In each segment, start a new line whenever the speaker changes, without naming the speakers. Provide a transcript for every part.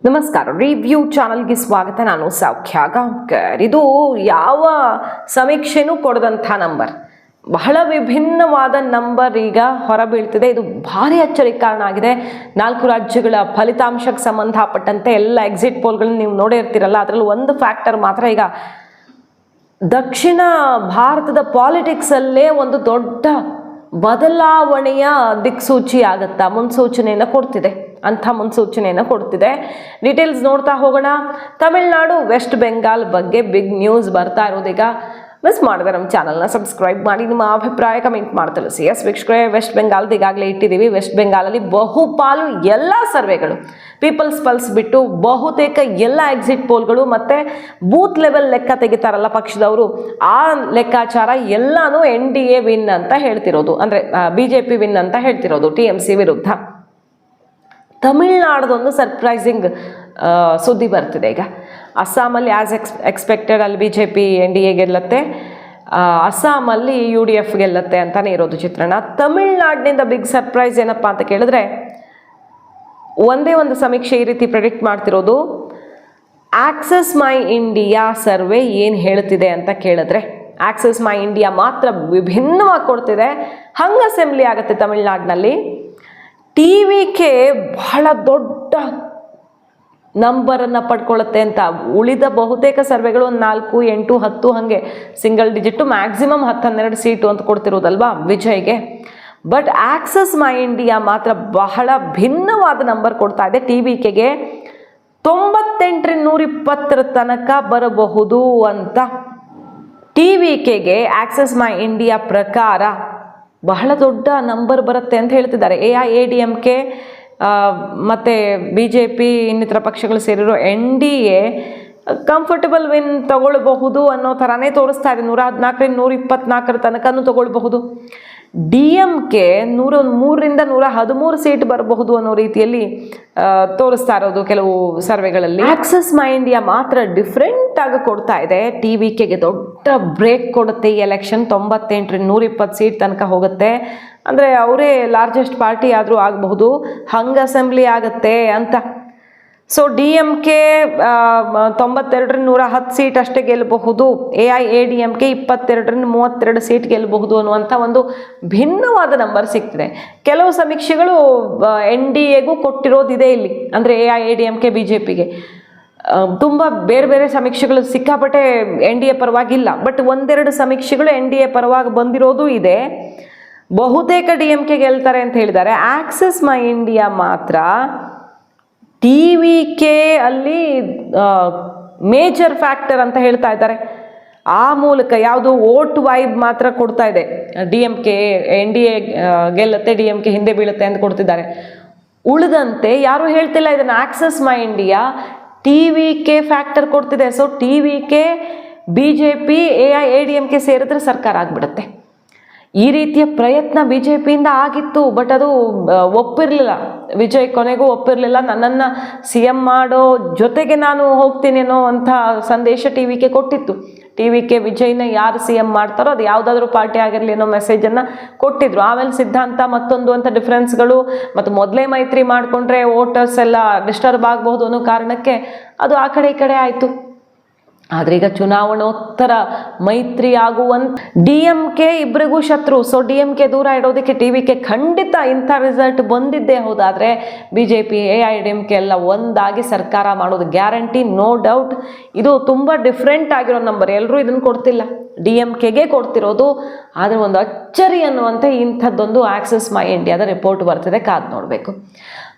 ನಮಸ್ಕಾರ. ರಿವ್ಯೂ ಚಾನಲ್ಗೆ ಸ್ವಾಗತ. ನಾನು ಸೌಖ್ಯ ಗಾಂವ್ಕರ್. ಇದು ಯಾವ ಸಮೀಕ್ಷೆನೂ ಕೊಡದಂಥ ನಂಬರ್, ಬಹಳ ವಿಭಿನ್ನವಾದ ನಂಬರ್ ಈಗ ಹೊರಬೀಳ್ತಿದೆ. ಇದು ಭಾರಿ ಅಚ್ಚರಿಗೆ ಕಾರಣ ಆಗಿದೆ. 4 ರಾಜ್ಯಗಳ ಫಲಿತಾಂಶಕ್ಕೆ ಸಂಬಂಧಪಟ್ಟಂತೆ ಎಲ್ಲ ಎಕ್ಸಿಟ್ ಪೋಲ್ಗಳನ್ನ ನೀವು ನೋಡೇ ಇರ್ತೀರಲ್ಲ, ಅದರಲ್ಲಿ ಒಂದು ಫ್ಯಾಕ್ಟರ್ ಮಾತ್ರ ಈಗ ದಕ್ಷಿಣ ಭಾರತದ ಪಾಲಿಟಿಕ್ಸಲ್ಲೇ ಒಂದು ದೊಡ್ಡ ಬದಲಾವಣೆಯ ದಿಕ್ಸೂಚಿ ಆಗುತ್ತಾ, ಮುನ್ಸೂಚನೆಯನ್ನು ಕೊಡ್ತಿದೆ. ಅಂಥ ಮುನ್ಸೂಚನೆಯನ್ನು ಕೊಡ್ತಿದೆ. ಡೀಟೇಲ್ಸ್ ನೋಡ್ತಾ ಹೋಗೋಣ. ತಮಿಳುನಾಡು, ವೆಸ್ಟ್ ಬೆಂಗಾಲ್ ಬಗ್ಗೆ ಬಿಗ್ ನ್ಯೂಸ್ ಬರ್ತಾ ಇರೋದೀಗ. ಮಿಸ್ ಮಾಡಿದ್ರೆ ನಮ್ಮ ಚಾನಲ್ನ ಸಬ್ಸ್ಕ್ರೈಬ್ ಮಾಡಿ, ನಿಮ್ಮ ಅಭಿಪ್ರಾಯ ಕಮೆಂಟ್ ಮಾಡಿ ತಿಳಿಸಿ. ಎಸ್ ವೀಕ್ಷಕರೇ, ವೆಸ್ಟ್ ಬೆಂಗಾಲ್ದು ಈಗಾಗಲೇ ಇಟ್ಟಿದ್ದೀವಿ. ವೆಸ್ಟ್ ಬೆಂಗಾಲಲ್ಲಿ ಬಹುಪಾಲು ಎಲ್ಲ ಸರ್ವೆಗಳು, ಪೀಪಲ್ಸ್ ಪಲ್ಸ್ ಬಿಟ್ಟು ಬಹುತೇಕ ಎಲ್ಲ ಎಕ್ಸಿಟ್ ಪೋಲ್ಗಳು ಮತ್ತು ಬೂತ್ ಲೆವೆಲ್ ಲೆಕ್ಕ ತೆಗಿತಾರಲ್ಲ ಪಕ್ಷದವರು, ಆ ಲೆಕ್ಕಾಚಾರ ಎಲ್ಲಾನು NDA ವಿನ್ ಅಂತ ಹೇಳ್ತಿರೋದು, ಅಂದರೆ BJP ವಿನ್ ಅಂತ ಹೇಳ್ತಿರೋದು TMC ವಿರುದ್ಧ. ತಮಿಳ್ನಾಡದೊಂದು ಸರ್ಪ್ರೈಸಿಂಗ್ ಸುದ್ದಿ ಬರ್ತಿದೆ ಈಗ. ಅಸ್ಸಾಮಲ್ಲಿ ಆ್ಯಸ್ ಎಕ್ಸ್ಪೆಕ್ಟೆಡ್ ಅಲ್ಲಿ BJP NDA ಗೆಲ್ಲತ್ತೆ, ಅಸ್ಸಾಮಲ್ಲಿ UDF ಗೆಲ್ಲತ್ತೆ ಅಂತಾನೆ ಇರೋದು ಚಿತ್ರಣ. ತಮಿಳ್ನಾಡಿನಿಂದ ಬಿಗ್ ಸರ್ಪ್ರೈಸ್ ಏನಪ್ಪ ಅಂತ ಕೇಳಿದ್ರೆ, ಒಂದೇ ಒಂದು ಸಮೀಕ್ಷೆ ಈ ರೀತಿ ಪ್ರೆಡಿಕ್ಟ್ ಮಾಡ್ತಿರೋದು. ಆಕ್ಸಸ್ ಮೈ ಇಂಡಿಯಾ ಸರ್ವೆ ಏನು ಹೇಳ್ತಿದೆ ಅಂತ ಕೇಳಿದ್ರೆ, ಆಕ್ಸಸ್ ಮೈ ಇಂಡಿಯಾ ಮಾತ್ರ ವಿಭಿನ್ನವಾಗಿ ಕೊಡ್ತಿದೆ. ಹಂಗ ಅಸೆಂಬ್ಲಿ ಆಗುತ್ತೆ ತಮಿಳ್ನಾಡಿನಲ್ಲಿ. TVK ಬಹಳ ದೊಡ್ಡ ನಂಬರನ್ನು ಪಡ್ಕೊಳ್ಳುತ್ತೆ ಅಂತ. ಉಳಿದ ಬಹುತೇಕ ಸರ್ವೆಗಳು 4, 8, 10 ಹಾಗೆ ಸಿಂಗಲ್ ಡಿಜಿಟ್ಟು, ಮ್ಯಾಕ್ಸಿಮಮ್ 10-12 ಸೀಟು ಅಂತ ಕೊಡ್ತಿರೋದಲ್ವಾ ವಿಜಯ್ಗೆ. ಬಟ್ ಆಕ್ಸಸ್ ಮೈ ಇಂಡಿಯಾ ಮಾತ್ರ ಬಹಳ ಭಿನ್ನವಾದ ನಂಬರ್ ಕೊಡ್ತಾ ಇದೆ. TVKಗೆ 98-120 ತನಕ ಬರಬಹುದು ಅಂತ. TVKಗೆ ಆಕ್ಸಸ್ ಮೈ ಇಂಡಿಯಾ ಪ್ರಕಾರ ಬಹಳ ದೊಡ್ಡ ನಂಬರ್ ಬರುತ್ತೆ ಅಂತ ಹೇಳ್ತಿದ್ದಾರೆ. AIADMK ಮತ್ತು BJP ಇನ್ನಿತರ ಪಕ್ಷಗಳು ಸೇರಿರೋ NDA ಕಂಫರ್ಟಬಲ್ ವಿನ್ ತಗೊಳ್ಬಹುದು ಅನ್ನೋ ಥರನೇ ತೋರಿಸ್ತಾ ಇದೆ. 114-124 ತನಕನೂ ತಗೊಳ್ಬಹುದು. DMK 103-113 ಸೀಟ್ ಬರಬಹುದು ಅನ್ನೋ ರೀತಿಯಲ್ಲಿ ತೋರಿಸ್ತಾ ಇರೋದು ಕೆಲವು ಸರ್ವೆಗಳಲ್ಲಿ. ಆಕ್ಸಸ್ ಮೈ ಇಂಡಿಯಾ ಮಾತ್ರ ಡಿಫ್ರೆಂಟ್ ಆಗಿ ಕೊಡ್ತಾ ಇದೆ. TVKಗೆ ದೊಡ್ಡ ಬ್ರೇಕ್ ಕೊಡುತ್ತೆ ಈ ಎಲೆಕ್ಷನ್. 98-120 ಸೀಟ್ ತನಕ ಹೋಗುತ್ತೆ. ಅಂದರೆ ಅವರೇ ಲಾರ್ಜೆಸ್ಟ್ ಪಾರ್ಟಿ ಆದರೂ ಆಗಬಹುದು, ಹಂಗ ಅಸೆಂಬ್ಲಿ ಆಗುತ್ತೆ ಅಂತ. ಸೊ DMK 92-110 ಸೀಟ್ ಅಷ್ಟೇ ಗೆಲ್ಲಬಹುದು. AIADMK 22-32 ಸೀಟ್ ಗೆಲ್ಲಬಹುದು ಅನ್ನುವಂಥ ಒಂದು ಭಿನ್ನವಾದ ನಂಬರ್ ಸಿಗ್ತಿದೆ. ಕೆಲವು ಸಮೀಕ್ಷೆಗಳು NDAಗೂ ಕೊಟ್ಟಿರೋದಿದೆ ಇಲ್ಲಿ, ಅಂದರೆ AIADMK BJPಗೆ. ತುಂಬ ಬೇರೆ ಬೇರೆ ಸಮೀಕ್ಷೆಗಳು ಸಿಕ್ಕಾಪಟ್ಟೆ NDA ಪರವಾಗಿಲ್ಲ, ಬಟ್ ಒಂದೆರಡು ಸಮೀಕ್ಷೆಗಳು NDA ಪರವಾಗಿ ಬಂದಿರೋದು ಇದೆ. ಬಹುತೇಕ DMK ಗೆಲ್ತಾರೆ ಅಂತ ಹೇಳಿದ್ದಾರೆ. ಆಕ್ಸಸ್ ಮೈ ಇಂಡಿಯಾ ಮಾತ್ರ TVK ಅಲ್ಲಿ ಮೇಜರ್ ಫ್ಯಾಕ್ಟರ್ ಅಂತ ಹೇಳ್ತಾ ಇದ್ದಾರೆ. ಆ ಮೂಲಕ ಯಾವುದು ವೋಟ್ ವೈಬ್ ಮಾತ್ರ ಕೊಡ್ತಾ ಇದೆ. DMK NDA ಗೆಲ್ಲತ್ತೆ, DMK ಹಿಂದೆ ಬೀಳುತ್ತೆ ಅಂತ ಕೊಡ್ತಿದ್ದಾರೆ. ಉಳಿದಂತೆ ಯಾರು ಹೇಳ್ತಿಲ್ಲ ಇದನ್ನು. ಆಕ್ಸಸ್ ಮೈ ಇಂಡಿಯಾ TVK ಫ್ಯಾಕ್ಟರ್ ಕೊಡ್ತಿದೆ. ಸೊ TVK BJP AIADMK ಸೇರಿದ್ರೆ ಸರ್ಕಾರ ಆಗಿಬಿಡುತ್ತೆ. ಈ ರೀತಿಯ ಪ್ರಯತ್ನ BJPಯಿಂದ ಆಗಿತ್ತು, ಬಟ್ ಅದು ಒಪ್ಪಿರಲಿಲ್ಲ. ವಿಜಯ್ ಕೊನೆಗೂ ಒಪ್ಪಿರಲಿಲ್ಲ. ನನ್ನನ್ನು CM ಮಾಡೋ ಜೊತೆಗೆ ನಾನು ಹೋಗ್ತೀನೇನೋ ಅಂತ ಸಂದೇಶ TVK ಕೊಟ್ಟಿತ್ತು. TVK ವಿಜಯ್ನ ಯಾರು CM ಮಾಡ್ತಾರೋ ಅದು ಯಾವುದಾದ್ರೂ ಪಾರ್ಟಿ ಆಗಿರಲಿ ಅನ್ನೋ ಮೆಸೇಜನ್ನು ಕೊಟ್ಟಿದ್ರು. ಆಮೇಲೆ ಸಿದ್ಧಾಂತ ಮತ್ತೊಂದು ಅಂತ ಡಿಫ್ರೆನ್ಸ್ಗಳು, ಮತ್ತು ಮೊದಲೇ ಮೈತ್ರಿ ಮಾಡಿಕೊಂಡ್ರೆ ವೋಟರ್ಸ್ ಎಲ್ಲ ಡಿಸ್ಟರ್ಬ್ ಆಗಬಹುದು ಅನ್ನೋ ಕಾರಣಕ್ಕೆ ಅದು ಆ ಕಡೆ ಈ ಕಡೆ ಆಯಿತು. ಆದರೆ ಈಗ ಚುನಾವಣೋತ್ತರ ಮೈತ್ರಿ ಆಗುವಂತ DMK ಇಬ್ಬರಿಗೂ ಶತ್ರು. ಸೊ DMK ದೂರ ಇಡೋದಕ್ಕೆ TVK ಖಂಡಿತ ಇಂಥ ರಿಸಲ್ಟ್ ಬಂದಿದ್ದೇ ಹೌದಾದರೆ BJP AIADMK ಎಲ್ಲ ಒಂದಾಗಿ ಸರ್ಕಾರ ಮಾಡೋದು ಗ್ಯಾರಂಟಿ, ನೋ ಡೌಟ್. ಇದು ತುಂಬ ಡಿಫ್ರೆಂಟ್ ಆಗಿರೋ ನಂಬರ್. ಎಲ್ಲರೂ ಇದನ್ನು ಕೊಡ್ತಿಲ್ಲ, DMKಗೆ ಕೊಡ್ತಿರೋದು. ಆದರೆ ಒಂದು ಅಚ್ಚರಿ ಅನ್ನುವಂತೆ ಇಂಥದ್ದೊಂದು ಆಕ್ಸಸ್ ಮೈ ಇಂಡಿಯಾದ ರಿಪೋರ್ಟ್ ಬರ್ತಿದೆ, ಕಾದು ನೋಡಬೇಕು.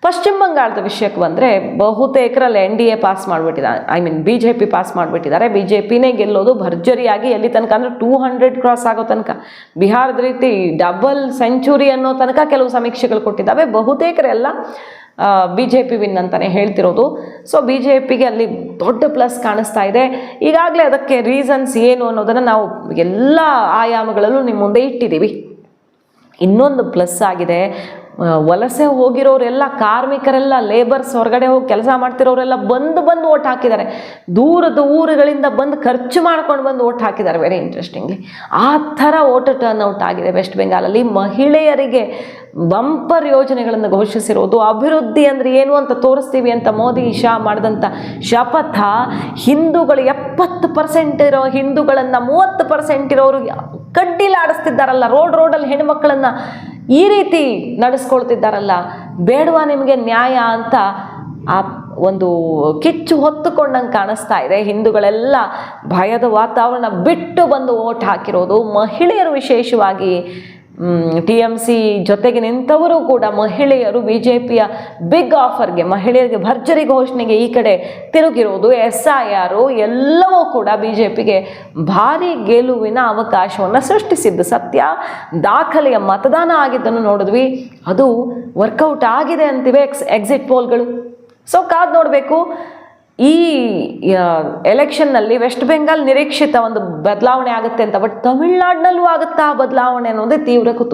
ಪಶ್ಚಿಮ ಬಂಗಾಳದ ವಿಷಯಕ್ಕೆ ಬಂದರೆ ಬಹುತೇಕರಲ್ಲಿ NDA ಪಾಸ್ ಮಾಡಿಬಿಟ್ಟಿದ್ದಾರೆ, BJP ಪಾಸ್ ಮಾಡಿಬಿಟ್ಟಿದ್ದಾರೆ. BJPನೇ ಗೆಲ್ಲೋದು ಭರ್ಜರಿಯಾಗಿ. ಎಲ್ಲಿ ತನಕ ಅಂದರೆ 200 ಕ್ರಾಸ್ ಆಗೋ ತನಕ, ಬಿಹಾರದ ರೀತಿ ಡಬಲ್ ಸೆಂಚುರಿ ಅನ್ನೋ ತನಕ ಕೆಲವು ಸಮೀಕ್ಷೆಗಳು ಕೊಟ್ಟಿದ್ದಾವೆ. ಬಹುತೇಕರೆಲ್ಲ BJP ವಿನ್ ಅಂತಲೇ ಹೇಳ್ತಿರೋದು. ಸೊ BJPಗೆ ಅಲ್ಲಿ ದೊಡ್ಡ ಪ್ಲಸ್ ಕಾಣಿಸ್ತಾ ಇದೆ. ಈಗಾಗಲೇ ಅದಕ್ಕೆ ರೀಸನ್ಸ್ ಏನು ಅನ್ನೋದನ್ನು ನಾವು ಎಲ್ಲ ಆಯಾಮಗಳಲ್ಲೂ ನಿಮ್ಮ ಮುಂದೆ ಇಟ್ಟಿದ್ದೀವಿ. ಇನ್ನೊಂದು ಪ್ಲಸ್ ಆಗಿದೆ, ವಲಸೆ ಹೋಗಿರೋರೆಲ್ಲ, ಕಾರ್ಮಿಕರೆಲ್ಲ, ಲೇಬರ್ಸ್, ಹೊರಗಡೆ ಹೋಗಿ ಕೆಲಸ ಮಾಡ್ತಿರೋರೆಲ್ಲ ಬಂದು ಓಟ್ ಹಾಕಿದ್ದಾರೆ. ದೂರದ ಊರುಗಳಿಂದ ಬಂದು ಖರ್ಚು ಮಾಡ್ಕೊಂಡು ಬಂದು ಓಟ್ ಹಾಕಿದ್ದಾರೆ. ವೆರಿ ಇಂಟ್ರೆಸ್ಟಿಂಗ್ಲಿ ಆ ಥರ ಓಟ್ ಟರ್ನ್ಔಟ್ ಆಗಿದೆ ವೆಸ್ಟ್ ಬೆಂಗಾಲಲ್ಲಿ. ಮಹಿಳೆಯರಿಗೆ ಬಂಪರ್ ಯೋಜನೆಗಳನ್ನು ಘೋಷಿಸಿರೋದು, ಅಭಿವೃದ್ಧಿ ಅಂದರೆ ಏನು ಅಂತ ತೋರಿಸ್ತೀವಿ ಅಂತ ಮೋದಿ ಶಾ ಮಾಡಿದಂಥ ಶಪಥ, ಹಿಂದೂಗಳು 70% ಇರೋ ಹಿಂದೂಗಳನ್ನು 30% ಇರೋರು ಕಡ್ಡಿಲಾಡಿಸ್ತಿದ್ದಾರಲ್ಲ, ರೋಡಲ್ಲಿ ಹೆಣ್ಮಕ್ಳನ್ನು ಈ ರೀತಿ ನಡೆಸ್ಕೊಳ್ತಿದ್ದಾರಲ್ಲ, ಬೇಡವಾ ನಿಮಗೆ ನ್ಯಾಯ ಅಂತ ಆ ಒಂದು ಕಿಚ್ಚು ಹೊತ್ತುಕೊಂಡಂಗೆ ಕಾಣಿಸ್ತಾ ಇದೆ. ಹಿಂದೂಗಳೆಲ್ಲ ಭಯದ ವಾತಾವರಣ ಬಿಟ್ಟು ಬಂದು ಓಟ್ ಹಾಕಿರೋದು. ಮಹಿಳೆಯರು ವಿಶೇಷವಾಗಿ TMC ಜೊತೆಗೆ ನಿಂತವರು ಕೂಡ ಮಹಿಳೆಯರು BJPಯ ಬಿಗ್ ಆಫರ್ಗೆ, ಮಹಿಳೆಯರಿಗೆ ಭರ್ಜರಿ ಘೋಷಣೆಗೆ ಈ ಕಡೆ ತಿರುಗಿರೋದು. SIR ಎಲ್ಲವೂ ಕೂಡ BJPಗೆ ಭಾರಿ ಗೆಲುವಿನ ಅವಕಾಶವನ್ನು ಸೃಷ್ಟಿಸಿದ್ದು ಸತ್ಯ. ದಾಖಲೆಯ ಮತದಾನ ಆಗಿದ್ದನ್ನು ನೋಡಿದ್ವಿ, ಅದು ವರ್ಕೌಟ್ ಆಗಿದೆ ಅಂತಿವೆ ಎಕ್ಸಿಟ್ ಪೋಲ್ಗಳು. ಸೊ ಕಾದು ನೋಡಬೇಕು. ಈ ಎಲೆಕ್ಷನ್ನಲ್ಲಿ ವೆಸ್ಟ್ ಬೆಂಗಾಲ್ ನಿರೀಕ್ಷಿತ ಒಂದು ಬದಲಾವಣೆ ಆಗುತ್ತೆ ಅಂತ, ಬಟ್ ತಮಿಳ್ನಾಡಿನಲ್ಲೂ ಆಗುತ್ತಾ ಬದಲಾವಣೆ ಅನ್ನೋದೇ ತೀವ್ರ ಕುತೂಹಲ.